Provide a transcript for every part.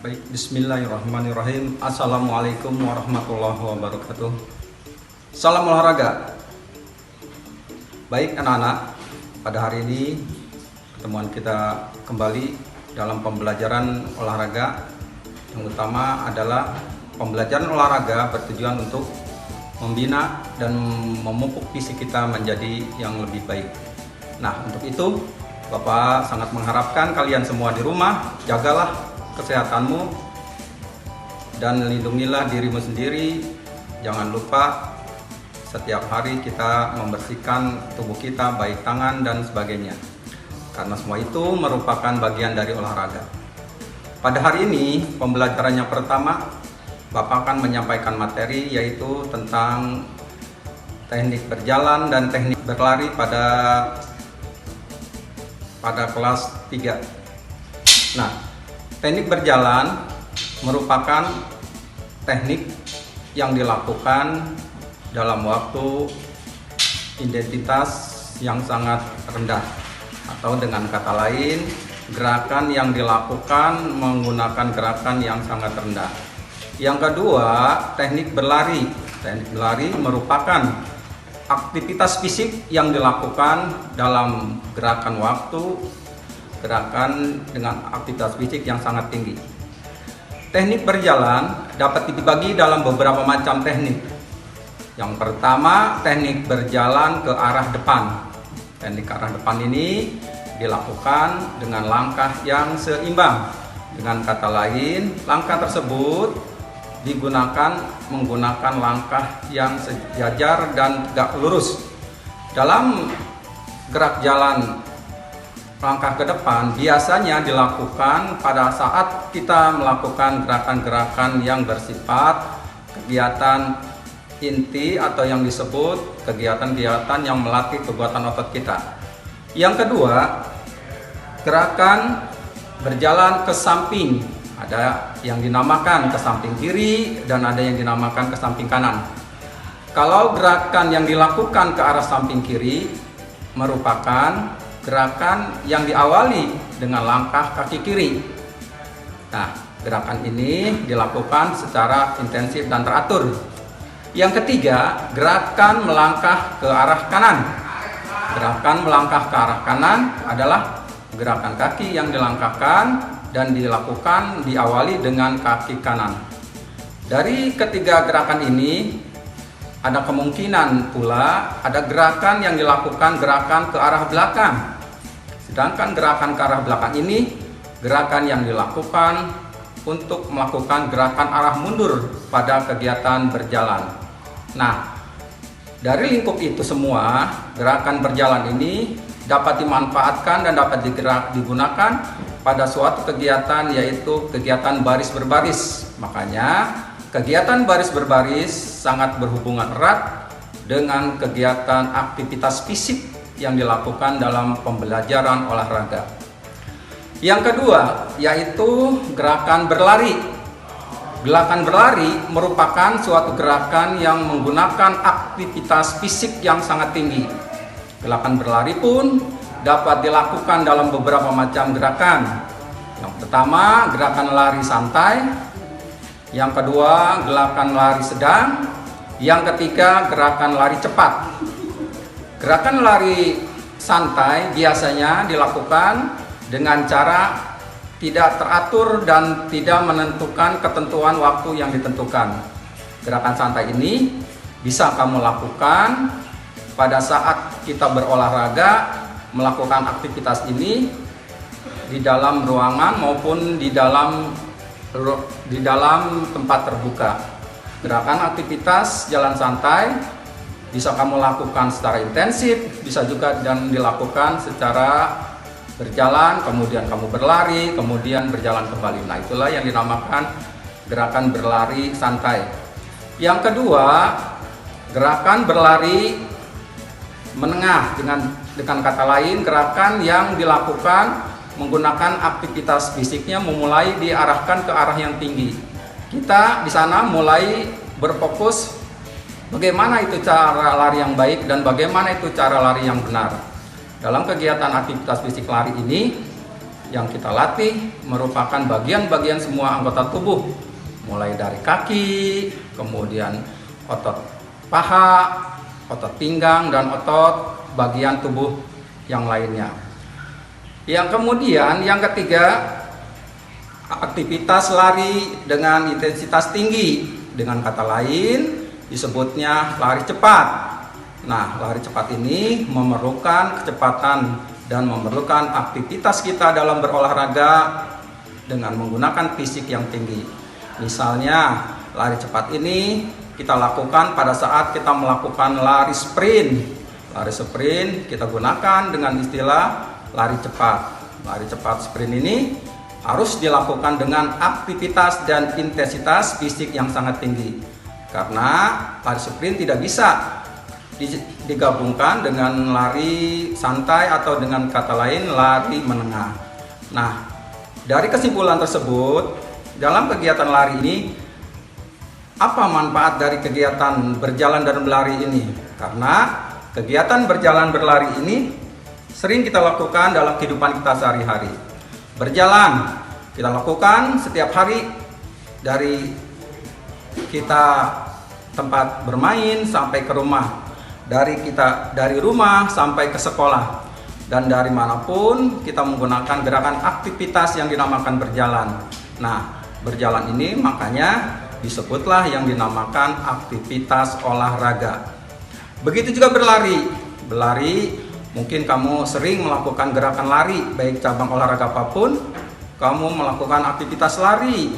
Baik, bismillahirrahmanirrahim. Assalamualaikum warahmatullahi wabarakatuh. Salam olahraga. Baik anak-anak, pada hari ini pertemuan kita kembali dalam pembelajaran olahraga. Yang utama adalah pembelajaran olahraga bertujuan untuk membina dan memupuk fisik kita menjadi yang lebih baik. Nah, untuk itu Bapak sangat mengharapkan kalian semua di rumah jagalah kesehatanmu dan lindungilah dirimu sendiri. Jangan lupa setiap hari kita membersihkan tubuh kita, baik tangan dan sebagainya, karena semua itu merupakan bagian dari olahraga. Pada hari ini pembelajarannya pertama, Bapak akan menyampaikan materi yaitu tentang teknik berjalan dan teknik berlari pada kelas 3. Nah, teknik berjalan merupakan teknik yang dilakukan dalam waktu intensitas yang sangat rendah, atau dengan kata lain, gerakan yang dilakukan menggunakan gerakan yang sangat rendah. Yang kedua, teknik berlari. Teknik berlari merupakan aktivitas fisik yang dilakukan dalam gerakan waktu, gerakan dengan aktivitas fisik yang sangat tinggi. Teknik berjalan dapat dibagi dalam beberapa macam teknik. Yang pertama, teknik berjalan ke arah depan. Teknik ke arah depan ini dilakukan dengan langkah yang seimbang. Dengan kata lain, langkah tersebut menggunakan langkah yang sejajar dan tegak lurus. Dalam gerak jalan langkah ke depan biasanya dilakukan pada saat kita melakukan gerakan-gerakan yang bersifat kegiatan inti atau yang disebut kegiatan-kegiatan yang melatih kekuatan otot kita. Yang kedua, gerakan berjalan ke samping. Ada yang dinamakan ke samping kiri dan ada yang dinamakan ke samping kanan. Kalau gerakan yang dilakukan ke arah samping kiri merupakan gerakan yang diawali dengan langkah kaki kiri. Nah, gerakan ini dilakukan secara intensif dan teratur. Yang ketiga, gerakan melangkah ke arah kanan. Gerakan melangkah ke arah kanan adalah gerakan kaki yang dilangkahkan dan dilakukan diawali dengan kaki kanan. Dari ketiga gerakan ini ada kemungkinan pula ada gerakan yang dilakukan gerakan ke arah belakang. Sedangkan gerakan ke arah belakang ini gerakan yang dilakukan untuk melakukan gerakan arah mundur pada kegiatan berjalan. Nah, dari lingkup itu semua, gerakan berjalan ini dapat dimanfaatkan dan dapat digunakan pada suatu kegiatan, yaitu kegiatan baris berbaris. Makanya kegiatan baris berbaris sangat berhubungan erat dengan kegiatan aktivitas fisik yang dilakukan dalam pembelajaran olahraga. Yang kedua, yaitu gerakan berlari. Gerakan berlari merupakan suatu gerakan yang menggunakan aktivitas fisik yang sangat tinggi. Gerakan berlari pun dapat dilakukan dalam beberapa macam gerakan. Yang pertama, gerakan lari santai. Yang kedua, gerakan lari sedang. Yang ketiga, gerakan lari cepat. Gerakan lari santai biasanya dilakukan dengan cara tidak teratur dan tidak menentukan ketentuan waktu yang ditentukan. Gerakan santai ini bisa kamu lakukan pada saat kita berolahraga, melakukan aktivitas ini di dalam ruangan maupun di dalam tempat terbuka. Gerakan aktivitas jalan santai bisa kamu lakukan secara intensif, bisa juga dan dilakukan secara berjalan, kemudian kamu berlari, kemudian berjalan kembali. Nah, itulah yang dinamakan gerakan berlari santai. Yang kedua, gerakan berlari menengah, dengan kata lain gerakan yang dilakukan menggunakan aktivitas fisiknya memulai diarahkan ke arah yang tinggi. Kita di sana mulai berfokus bagaimana itu cara lari yang baik dan bagaimana itu cara lari yang benar. Dalam kegiatan aktivitas fisik lari ini yang kita latih merupakan bagian-bagian semua anggota tubuh, mulai dari kaki, kemudian otot paha, otot pinggang, dan otot bagian tubuh yang lainnya. Yang kemudian, yang ketiga, aktivitas lari dengan intensitas tinggi. Dengan kata lain, disebutnya lari cepat. Nah, lari cepat ini memerlukan kecepatan dan memerlukan aktivitas kita dalam berolahraga dengan menggunakan fisik yang tinggi. Misalnya, lari cepat ini kita lakukan pada saat kita melakukan lari sprint. Lari sprint kita gunakan dengan istilah lari cepat. Lari cepat sprint ini harus dilakukan dengan aktivitas dan intensitas fisik yang sangat tinggi. Karena lari sprint tidak bisa digabungkan dengan lari santai atau dengan kata lain lari menengah. Nah, dari kesimpulan tersebut, dalam kegiatan lari ini, apa manfaat dari kegiatan berjalan dan berlari ini? Karena kegiatan berjalan berlari ini sering kita lakukan dalam kehidupan kita sehari-hari. Berjalan kita lakukan setiap hari, dari kita tempat bermain sampai ke rumah, dari rumah sampai ke sekolah, dan dari manapun kita menggunakan gerakan aktivitas yang dinamakan berjalan. Nah, berjalan ini makanya disebutlah yang dinamakan aktivitas olahraga. Begitu juga berlari. Berlari, mungkin kamu sering melakukan gerakan lari, baik cabang olahraga apapun, kamu melakukan aktivitas lari.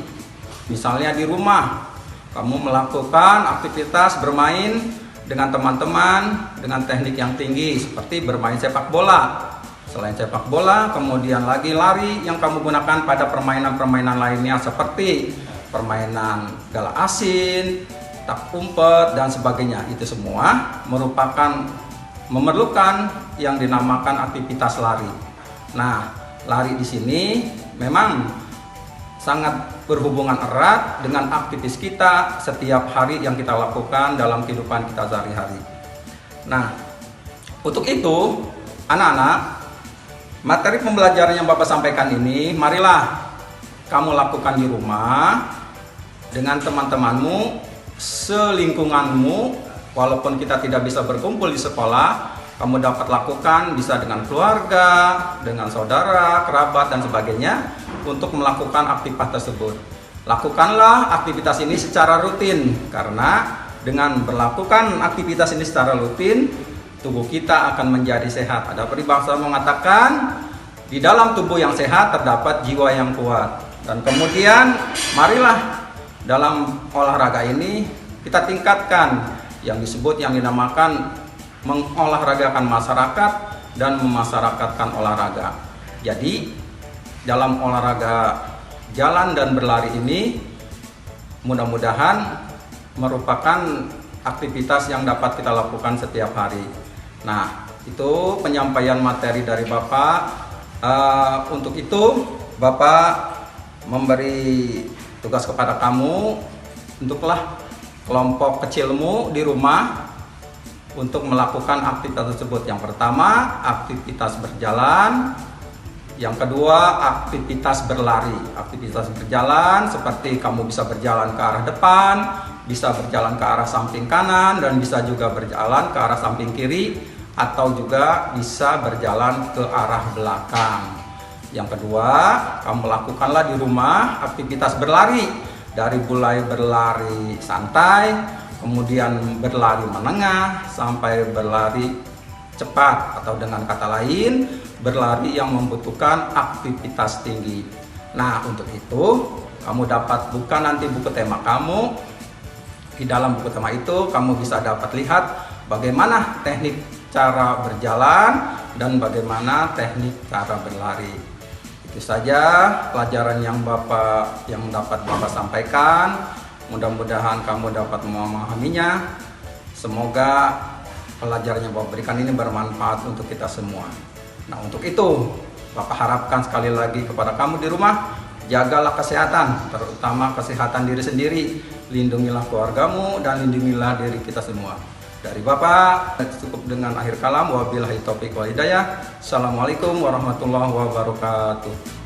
Misalnya di rumah, kamu melakukan aktivitas bermain dengan teman-teman dengan teknik yang tinggi seperti bermain sepak bola. Selain sepak bola, kemudian lagi lari yang kamu gunakan pada permainan-permainan lainnya seperti permainan gala asin, tak umpet, dan sebagainya. Itu semua memerlukan yang dinamakan aktivitas lari. Nah, lari di sini memang sangat berhubungan erat dengan aktivitas kita setiap hari yang kita lakukan dalam kehidupan kita sehari-hari. Nah, untuk itu, anak-anak, materi pembelajaran yang Bapak sampaikan ini, marilah kamu lakukan di rumah dengan teman-temanmu, selingkunganmu. Walaupun kita tidak bisa berkumpul di sekolah, kamu dapat lakukan bisa dengan keluarga, dengan saudara, kerabat, dan sebagainya untuk melakukan aktivitas tersebut. Lakukanlah aktivitas ini secara rutin, karena dengan melakukan aktivitas ini secara rutin, tubuh kita akan menjadi sehat. Ada peribahasa mengatakan, di dalam tubuh yang sehat terdapat jiwa yang kuat. Dan kemudian, marilah dalam olahraga ini kita tingkatkan yang dinamakan mengolahragakan masyarakat dan memasyarakatkan olahraga. Jadi, dalam olahraga jalan dan berlari ini mudah-mudahan merupakan aktivitas yang dapat kita lakukan setiap hari. Nah, itu penyampaian materi dari Bapak. Untuk itu, Bapak memberi tugas kepada kamu untuklah kelompok kecilmu di rumah untuk melakukan aktivitas tersebut. Yang pertama, aktivitas berjalan. Yang kedua, aktivitas berlari. Aktivitas berjalan seperti kamu bisa berjalan ke arah depan, bisa berjalan ke arah samping kanan, dan bisa juga berjalan ke arah samping kiri, atau juga bisa berjalan ke arah belakang. Yang kedua, kamu lakukanlah di rumah aktivitas berlari, dari mulai berlari santai, kemudian berlari menengah, sampai berlari cepat, atau dengan kata lain, berlari yang membutuhkan aktivitas tinggi. Nah, untuk itu kamu dapat buka nanti buku tema kamu. Di dalam buku tema itu kamu bisa dapat lihat bagaimana teknik cara berjalan dan bagaimana teknik cara berlari. Itu saja pelajaran yang dapat Bapak sampaikan. Mudah-mudahan kamu dapat memahaminya. Semoga pelajaran yang Bapak berikan ini bermanfaat untuk kita semua. Nah, untuk itu Bapak harapkan sekali lagi kepada kamu di rumah, jagalah kesehatan, terutama kesehatan diri sendiri, lindungilah keluargamu, dan lindungilah diri kita semua. Dari Bapak, cukup dengan akhir kalam. Wabillahi taufiq wal hidayah. Assalamualaikum warahmatullahi wabarakatuh.